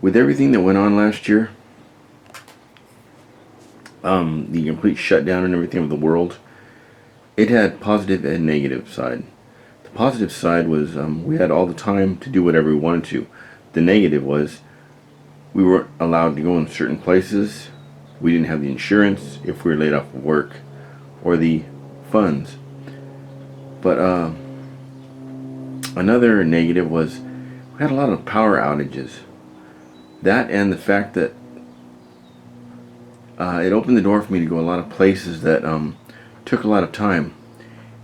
With everything that went on last year, the complete shutdown and everything of the world, it had positive and negative side. The positive side was we had all the time to do whatever we wanted to. The negative was we weren't allowed to go in certain places. We didn't have the insurance if we were laid off of work or the funds. But another negative was we had a lot of power outages. That and the fact that it opened the door for me to go a lot of places that took a lot of time.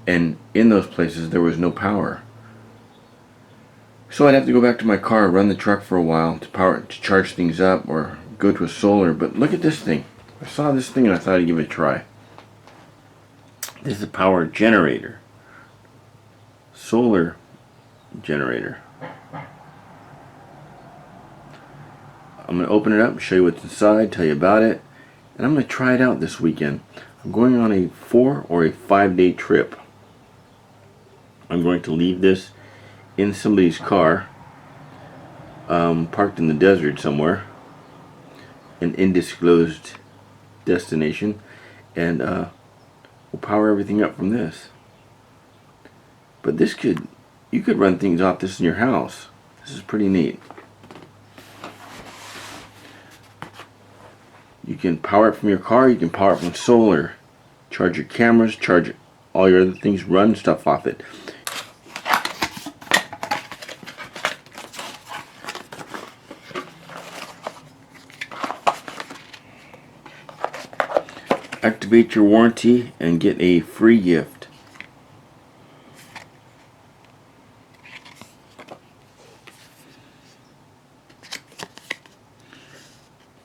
And in those places there was no power. So I'd have to go back to my car, run the truck for a while to charge things up, or go to a solar. But look at this thing. I saw this thing and I thought I'd give it a try. This is a power generator. Solar generator. I'm going to open it up, show you what's inside, tell you about it, and I'm going to try it out this weekend. I'm going on a 4 or a 5 day trip. I'm going to leave this in somebody's car, parked in the desert somewhere, an undisclosed destination, and we'll power everything up from this. But you could run things off this in your house. This is pretty neat. You can power it from your car, you can power it from solar, charge your cameras, charge all your other things, run stuff off it. Activate your warranty and get a free gift.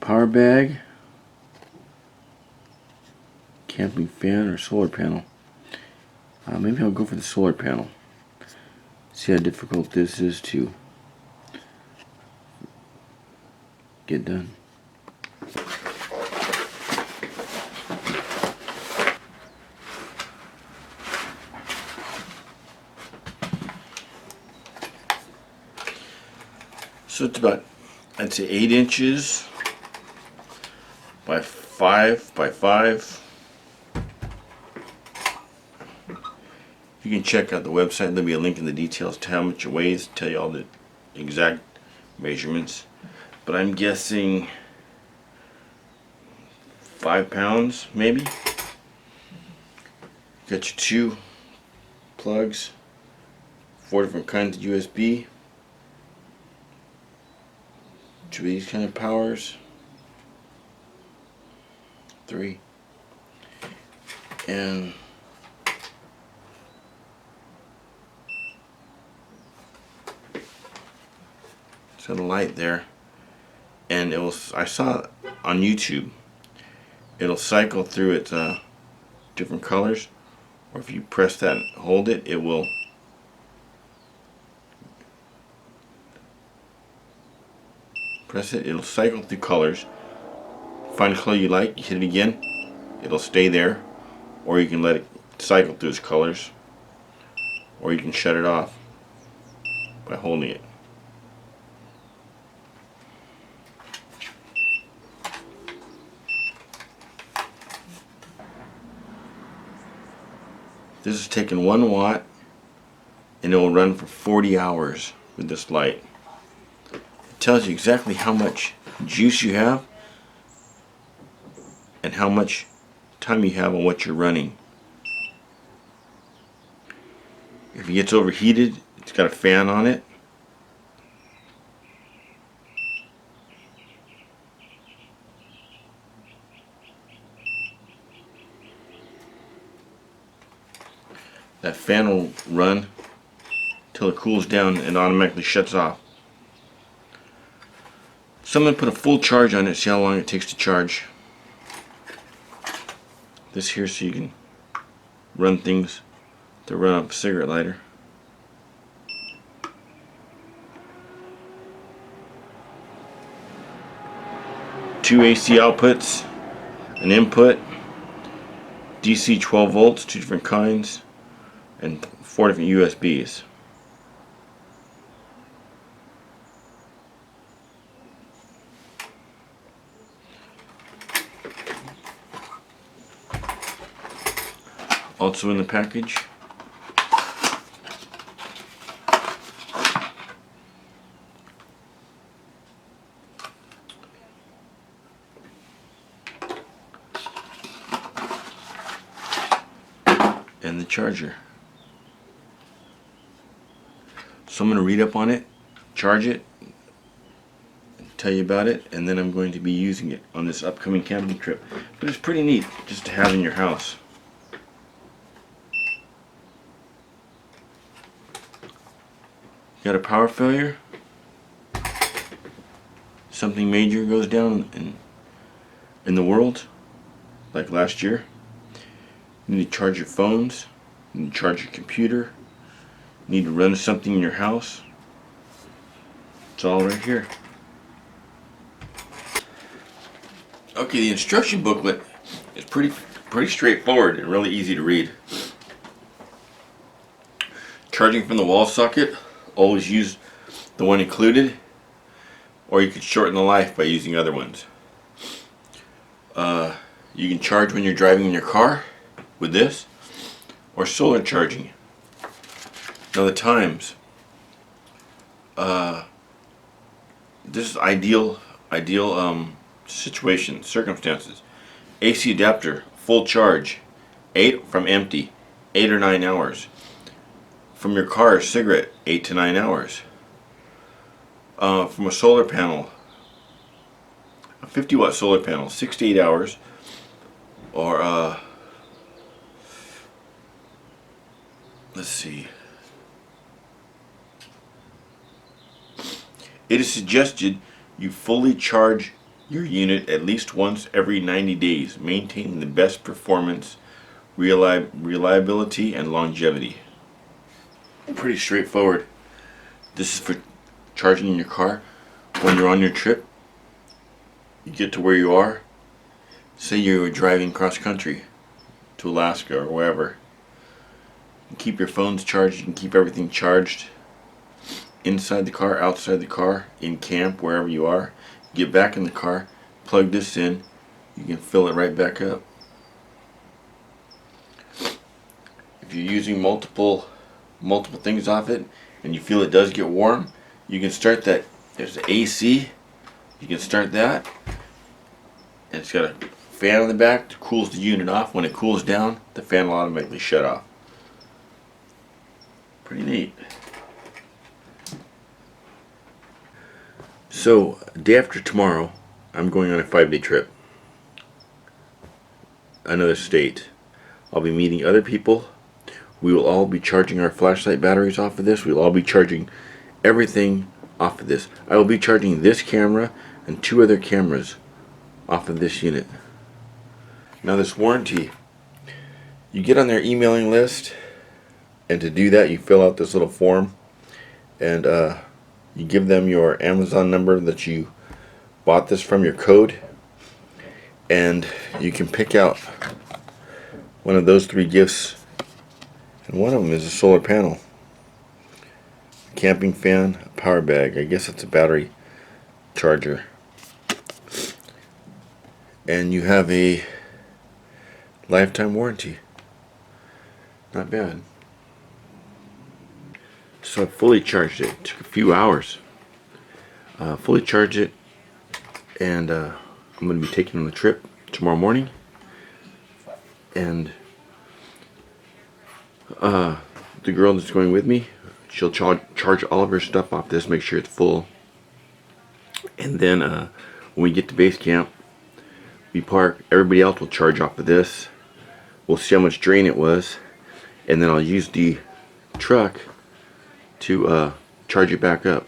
Power bag, camping fan, or solar panel. Maybe I'll go for the solar panel. See how difficult this is to get done. So it's about, I'd say, 8 inches by 5 by 5. You can check out the website. There'll be a link in the details to how much it weighs, tell you all the exact measurements. But I'm guessing 5 pounds, maybe. Got your 2 plugs, 4 different kinds of USB. 2 of these kind of powers. 3. And it's got a light there. And it will, I saw it on YouTube, it'll cycle through its different colors. Or if you press that and hold it, it will press it, it'll cycle through colors. Find a color you like, you hit it again, it'll stay there, or you can let it cycle through its colors, or you can shut it off by holding it. This is taking 1 watt and it will run for 40 hours with this light. It tells you exactly how much juice you have and how much time you have on what you're running. If it gets overheated, it's got a fan on it. That fan will run till it cools down and automatically shuts off. So I'm going to put a full charge on it, see how long it takes to charge. This here so you can run things to run off a cigarette lighter. Two AC outputs, an input, DC 12 volts, 2 different kinds, and 4 different USBs. Also in the package, and the charger. So I'm going to read up on it, charge it, tell you about it, and then I'm going to be using it on this upcoming camping trip. But it's pretty neat just to have in your house. Got a power failure, something major goes down in the world, like last year. You need to charge your phones, you need to charge your computer, you need to run something in your house. It's all right here. Okay, the instruction booklet is pretty straightforward and really easy to read. Charging from the wall socket, always use the one included, or you could shorten the life by using other ones. You can charge when you're driving in your car with this, or solar charging. Now the times. This is ideal circumstances. AC adapter, full charge, 8 from empty, 8 or 9 hours. From your car, cigarette, 8 to 9 hours. From a solar panel, a 50-watt solar panel, 6 to 8 hours. Or let's see. It is suggested you fully charge your unit at least once every 90 days, maintaining the best performance, reliability, and longevity. Pretty straightforward. This is for charging in your car when you're on your trip. You get to where you are. Say you're driving cross country to Alaska or wherever. You keep your phones charged. You can keep everything charged inside the car, outside the car, in camp, wherever you are. Get back in the car, plug this in, you can fill it right back up. If you're using multiple things off it and you feel it does get warm, you can start that. There's the AC, you can start that, and it's got a fan on the back that cools the unit off. When it cools down, the fan will automatically shut off. Pretty neat. So, day after tomorrow, I'm going on a 5-day trip. Another state. I'll be meeting other people. We will all be charging our flashlight batteries off of this. We'll all be charging everything off of this. I will be charging this camera and 2 other cameras off of this unit. Now this warranty, you get on their emailing list, and to do that you fill out this little form, and you give them your Amazon number that you bought this from, your code, and you can pick out one of those 3 gifts, and one of them is a solar panel, a camping fan, a power bag, I guess it's a battery charger, and you have a lifetime warranty. Not bad. So I fully charged it. It took a few hours. Fully charged it, and I'm going to be taking on the trip tomorrow morning. And the girl that's going with me, she'll charge all of her stuff off this, make sure it's full. And then when we get to base camp, we park. Everybody else will charge off of this. We'll see how much drain it was, and then I'll use the truck to charge it back up.